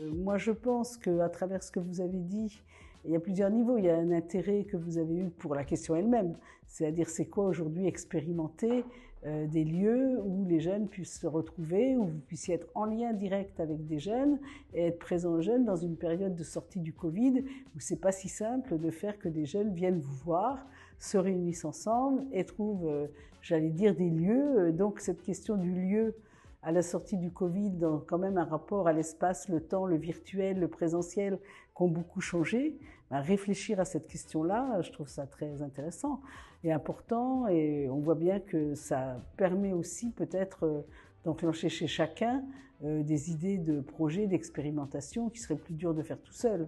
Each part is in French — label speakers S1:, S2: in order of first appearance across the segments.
S1: Moi, je pense qu'à travers ce que vous avez dit, il y a plusieurs niveaux. Il y a un intérêt que vous avez eu pour la question elle-même, c'est-à-dire c'est quoi aujourd'hui expérimenter des lieux où les jeunes puissent se retrouver, où vous puissiez être en lien direct avec des jeunes et être présent aux jeunes dans une période de sortie du Covid où c'est pas si simple de faire que des jeunes viennent vous voir, se réunissent ensemble et trouvent, j'allais dire, des lieux. Donc cette question du lieu à la sortie du Covid, dans quand même un rapport à l'espace, le temps, le virtuel, le présentiel, qui ont beaucoup changé. Réfléchir à cette question-là, je trouve ça très intéressant et important. Et on voit bien que ça permet aussi peut-être d'enclencher chez chacun des idées de projets, d'expérimentation qui seraient plus dures de faire tout seul.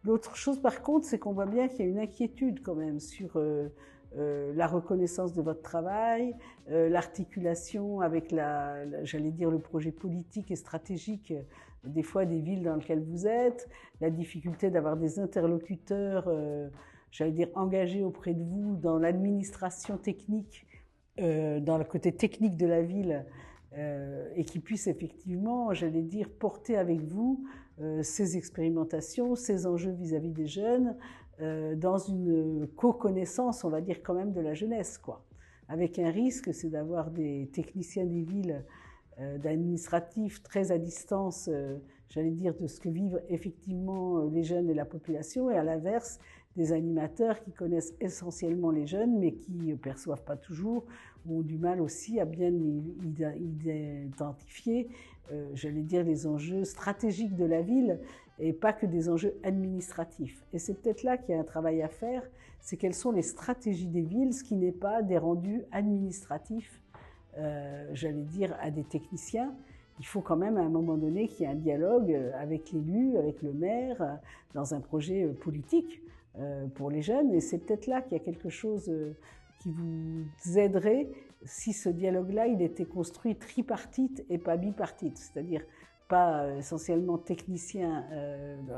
S1: L'autre chose, par contre, c'est qu'on voit bien qu'il y a une inquiétude quand même sur la reconnaissance de votre travail, l'articulation avec j'allais dire, le projet politique et stratégique des fois des villes dans lesquelles vous êtes, la difficulté d'avoir des interlocuteurs, j'allais dire, engagés auprès de vous dans l'administration technique, dans le côté technique de la ville, et qui puissent effectivement, j'allais dire, porter avec vous ces expérimentations, ces enjeux vis-à-vis des jeunes, dans une co-connaissance, on va dire quand même, de la jeunesse, quoi. Avec un risque, c'est d'avoir des techniciens des villes, d'administratifs très à distance, j'allais dire, de ce que vivent effectivement les jeunes et la population, et à l'inverse, des animateurs qui connaissent essentiellement les jeunes, mais qui ne perçoivent pas toujours, ou ont du mal aussi à bien identifier, j'allais dire, les enjeux stratégiques de la ville, et pas que des enjeux administratifs. Et c'est peut-être là qu'il y a un travail à faire, c'est quelles sont les stratégies des villes, ce qui n'est pas des rendus administratifs, j'allais dire, à des techniciens. Il faut quand même à un moment donné qu'il y ait un dialogue avec l'élu, avec le maire, dans un projet politique pour les jeunes. Et c'est peut-être là qu'il y a quelque chose qui vous aiderait si ce dialogue-là, il était construit tripartite et pas bipartite, c'est-à-dire pas essentiellement technicien,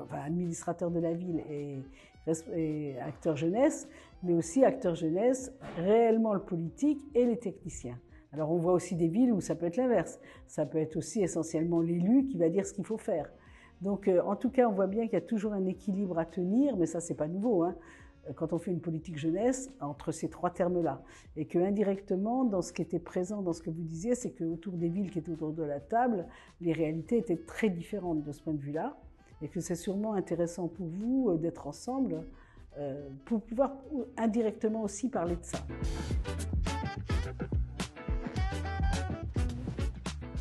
S1: enfin administrateur de la ville et acteur jeunesse, mais aussi acteur jeunesse, réellement le politique et les techniciens. Alors on voit aussi des villes où ça peut être l'inverse. Ça peut être aussi essentiellement l'élu qui va dire ce qu'il faut faire. Donc en tout cas, on voit bien qu'il y a toujours un équilibre à tenir, mais ça c'est pas nouveau, hein, quand on fait une politique jeunesse, entre ces trois termes-là. Et que indirectement, dans ce qui était présent, dans ce que vous disiez, c'est qu'autour des villes qui étaient autour de la table, les réalités étaient très différentes de ce point de vue-là. Et que c'est sûrement intéressant pour vous d'être ensemble pour pouvoir indirectement aussi parler de ça.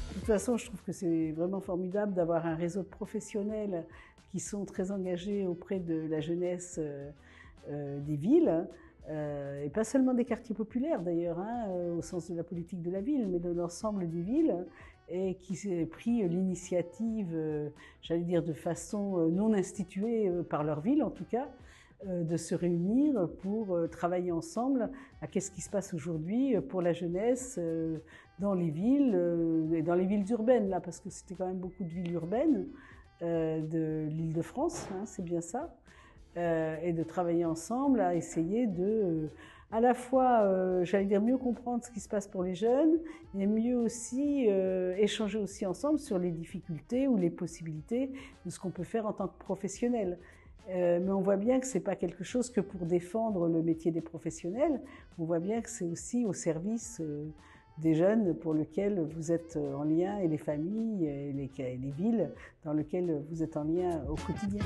S1: De toute façon, je trouve que c'est vraiment formidable d'avoir un réseau de professionnels qui sont très engagés auprès de la jeunesse des villes, et pas seulement des quartiers populaires d'ailleurs, hein, au sens de la politique de la ville, mais de l'ensemble des villes, et qui s'est pris l'initiative, j'allais dire de façon non instituée par leur ville en tout cas, de se réunir pour travailler ensemble à qu'est-ce qui se passe aujourd'hui pour la jeunesse dans les villes et dans les villes urbaines, là, parce que c'était quand même beaucoup de villes urbaines de l'Île-de-France, hein, c'est bien ça, et de travailler ensemble à essayer de à la fois, j'allais dire, mieux comprendre ce qui se passe pour les jeunes, et mieux aussi échanger aussi ensemble sur les difficultés ou les possibilités de ce qu'on peut faire en tant que professionnel. Mais on voit bien que c'est pas quelque chose que pour défendre le métier des professionnels, on voit bien que c'est aussi au service des jeunes pour lesquels vous êtes en lien, et les familles et les villes dans lesquelles vous êtes en lien au quotidien.